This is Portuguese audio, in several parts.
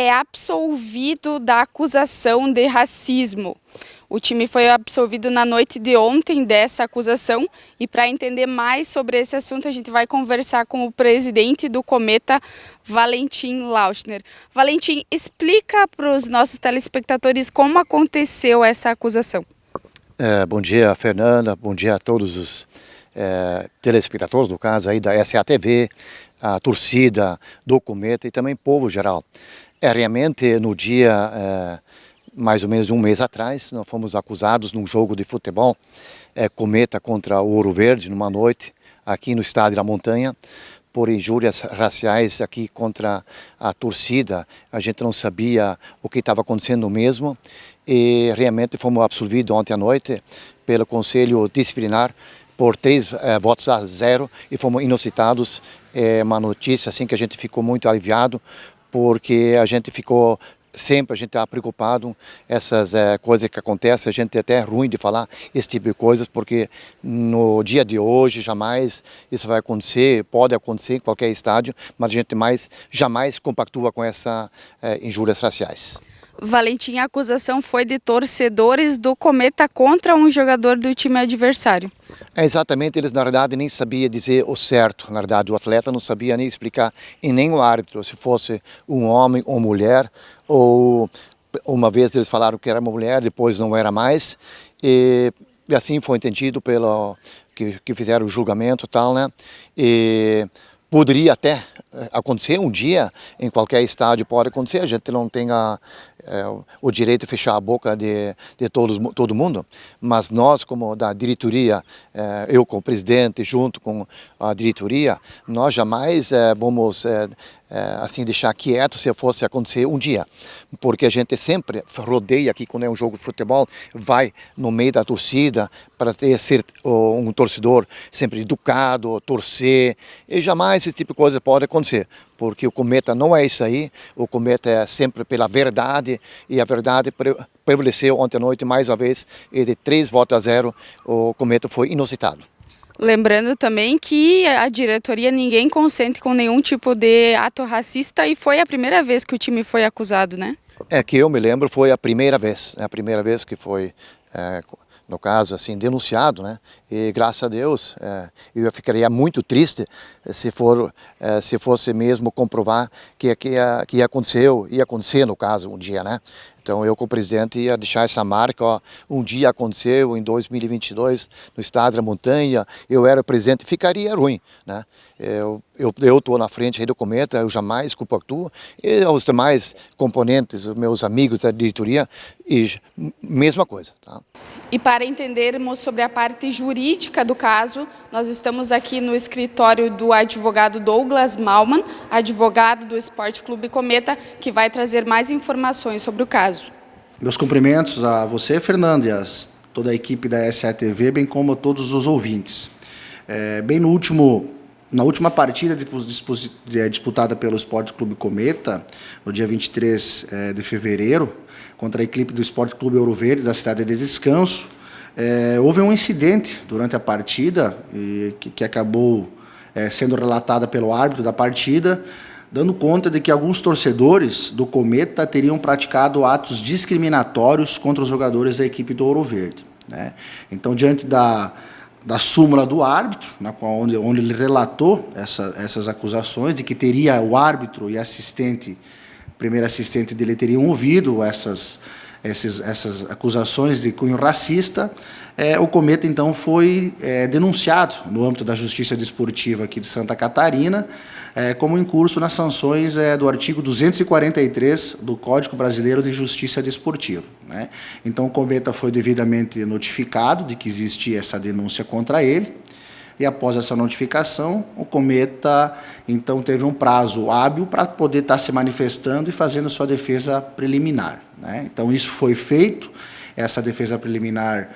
é absolvido da acusação de racismo. O time foi absolvido na noite de ontem dessa acusação e para entender mais sobre esse assunto a gente vai conversar com o presidente do Cometa, Valentim Lauschner. Valentim, explica para os nossos telespectadores como aconteceu essa acusação. Bom dia, Fernanda, bom dia a todos os telespectadores, no caso aí da SATV, a torcida do Cometa e também povo geral. Realmente no dia... mais ou menos um mês atrás, nós fomos acusados num jogo de futebol, Cometa contra o Ouro Verde, numa noite, aqui no Estádio da Montanha, por injúrias raciais aqui contra a torcida. A gente não sabia o que estava acontecendo mesmo e realmente fomos absolvidos ontem à noite pelo Conselho Disciplinar por 3 votos a 0 e fomos inocitados. É uma notícia assim que a gente ficou muito aliviado, porque a gente ficou... Sempre a gente está preocupado, essas coisas que acontecem, a gente é até ruim de falar esse tipo de coisas, porque no dia de hoje jamais isso vai acontecer, pode acontecer em qualquer estádio, mas a gente jamais compactua com essas injúrias raciais. Valentim, a acusação foi de torcedores do Cometa contra um jogador do time adversário. Exatamente, eles na verdade nem sabiam dizer o certo, na verdade o atleta não sabia nem explicar, e nem o árbitro, se fosse um homem ou mulher, ou uma vez eles falaram que era uma mulher, depois não era mais, e assim foi entendido pelo que fizeram o julgamento e tal, né? E poderia até acontecer um dia, em qualquer estádio pode acontecer, a gente não tem o direito de fechar a boca de todo mundo, mas nós como da diretoria, eu como presidente junto com a diretoria, nós jamais vamos assim deixar quieto se fosse acontecer um dia, porque a gente sempre rodeia aqui quando é um jogo de futebol, vai no meio da torcida para ser um torcedor sempre educado, torcer, e jamais esse tipo de coisa pode acontecer, porque o Cometa não é isso aí, o Cometa é sempre pela verdade, e a verdade prevaleceu ontem à noite mais uma vez, e de 3 votos a 0 o Cometa foi inocitado. Lembrando também que a diretoria ninguém consente com nenhum tipo de ato racista e foi a primeira vez que o time foi acusado, né? Que eu me lembro foi a primeira vez que foi, no caso, assim, denunciado, né? E graças a Deus, eu ficaria muito triste se fosse mesmo comprovar que aconteceu, ia acontecer no caso um dia, né? Então eu como presidente ia deixar essa marca, ó, um dia aconteceu em 2022 no Estádio da Montanha, eu era presidente, ficaria ruim, né? Eu estou na frente aí do Cometa, eu jamais compactuo, e os demais componentes, os meus amigos da diretoria, e mesma coisa, tá? E para entendermos sobre a parte jurídica do caso, nós estamos aqui no escritório do advogado Douglas Malman, advogado do Esporte Clube Cometa, que vai trazer mais informações sobre o caso. Meus cumprimentos a você, Fernando, e a toda a equipe da SATV, bem como a todos os ouvintes. Na última partida disputada pelo Esporte Clube Cometa, no dia 23 de fevereiro, contra a equipe do Esporte Clube Ouro Verde, da cidade de Descanso, houve um incidente durante a partida que acabou sendo relatada pelo árbitro da partida, dando conta de que alguns torcedores do Cometa teriam praticado atos discriminatórios contra os jogadores da equipe do Ouro Verde, né? Então, diante da súmula do árbitro, onde ele relatou essas acusações de que teria o árbitro e primeiro assistente dele teriam ouvido essas acusações de cunho racista, o Cometa então foi denunciado no âmbito da Justiça Desportiva aqui de Santa Catarina, como incurso nas sanções do artigo 243 do Código Brasileiro de Justiça Desportiva, né? Então o Cometa foi devidamente notificado de que existia essa denúncia contra ele, e após essa notificação, o Cometa então teve um prazo hábil para poder estar se manifestando e fazendo sua defesa preliminar, né? Então isso foi feito, essa defesa preliminar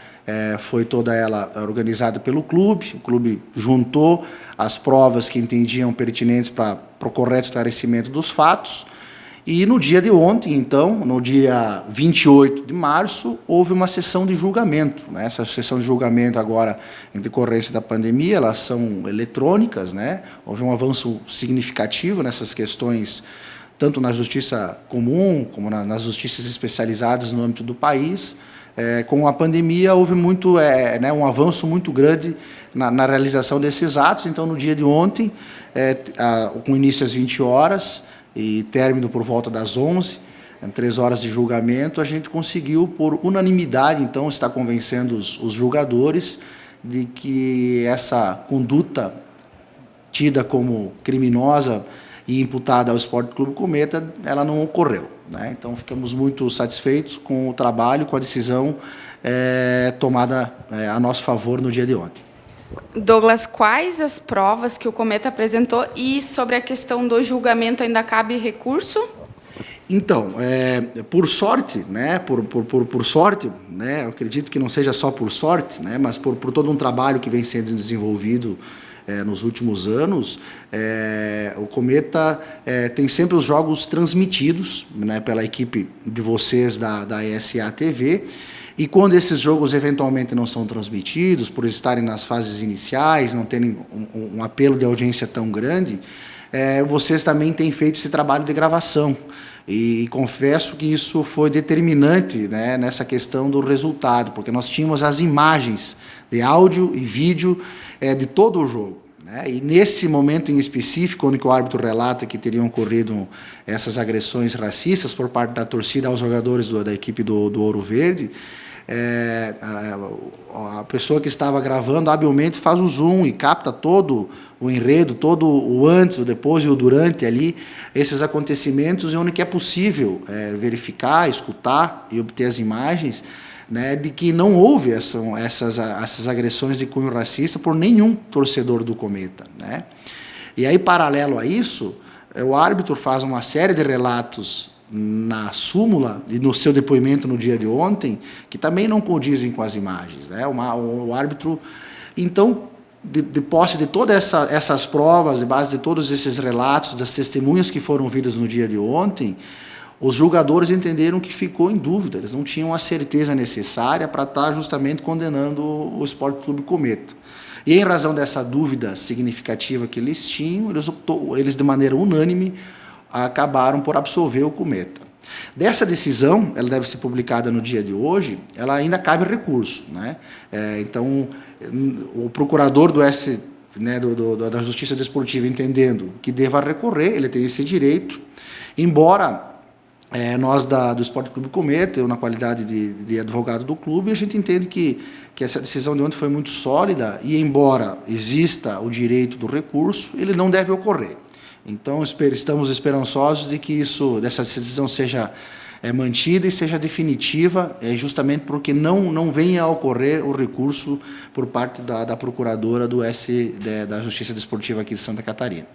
foi toda ela organizada pelo clube, o clube juntou as provas que entendiam pertinentes para o correto esclarecimento dos fatos, e no dia de ontem, então, no dia 28 de março, houve uma sessão de julgamento, né? Essa sessão de julgamento agora, em decorrência da pandemia, elas são eletrônicas, né? Houve um avanço significativo nessas questões tanto na justiça comum, como nas justiças especializadas no âmbito do país. Com a pandemia, houve um avanço muito grande na realização desses atos. Então, no dia de ontem, com início às 20 horas e término por volta das 11, 3 horas de julgamento, a gente conseguiu, por unanimidade, então, estar convencendo os julgadores de que essa conduta tida como criminosa e imputada ao Esporte Clube Cometa, ela não ocorreu, né? Então, ficamos muito satisfeitos com o trabalho, com a decisão tomada a nosso favor no dia de ontem. Douglas, quais as provas que o Cometa apresentou e sobre a questão do julgamento ainda cabe recurso? Então, por sorte, né, por sorte, né, eu acredito que não seja só por sorte, né, mas por todo um trabalho que vem sendo desenvolvido nos últimos anos, o Cometa tem sempre os jogos transmitidos, né, pela equipe de vocês da ESA TV, e quando esses jogos eventualmente não são transmitidos, por estarem nas fases iniciais, não terem um apelo de audiência tão grande, vocês também têm feito esse trabalho de gravação. E confesso que isso foi determinante, né, nessa questão do resultado, porque nós tínhamos as imagens de áudio e vídeo de todo o jogo, né? E nesse momento em específico, onde o árbitro relata que teriam ocorrido essas agressões racistas por parte da torcida aos jogadores da equipe do Ouro Verde, a pessoa que estava gravando habilmente faz o zoom e capta todo o enredo, todo o antes, o depois e o durante ali, esses acontecimentos, e onde que é possível verificar, escutar e obter as imagens, né, de que não houve essas agressões de cunho racista por nenhum torcedor do Cometa, né? E aí, paralelo a isso, o árbitro faz uma série de relatos na súmula e no seu depoimento no dia de ontem, que também não condizem com as imagens, né? O árbitro, então, de posse de todas essas provas, de base de todos esses relatos, das testemunhas que foram ouvidas no dia de ontem, os julgadores entenderam que ficou em dúvida, eles não tinham a certeza necessária para estar justamente condenando o Esporte Clube Cometa. E em razão dessa dúvida significativa que eles tinham, eles de maneira unânime acabaram por absolver o Cometa. Dessa decisão, ela deve ser publicada no dia de hoje, ela ainda cabe recurso, né? Então, o procurador da Justiça Desportiva, entendendo que deva recorrer, ele tem esse direito, embora nós do Esporte Clube Cometa, eu na qualidade de advogado do clube, a gente entende que essa decisão de ontem foi muito sólida e, embora exista o direito do recurso, ele não deve ocorrer. Então, estamos esperançosos de que dessa decisão seja mantida e seja definitiva, justamente porque não venha a ocorrer o recurso por parte da procuradora da Justiça Desportiva aqui de Santa Catarina.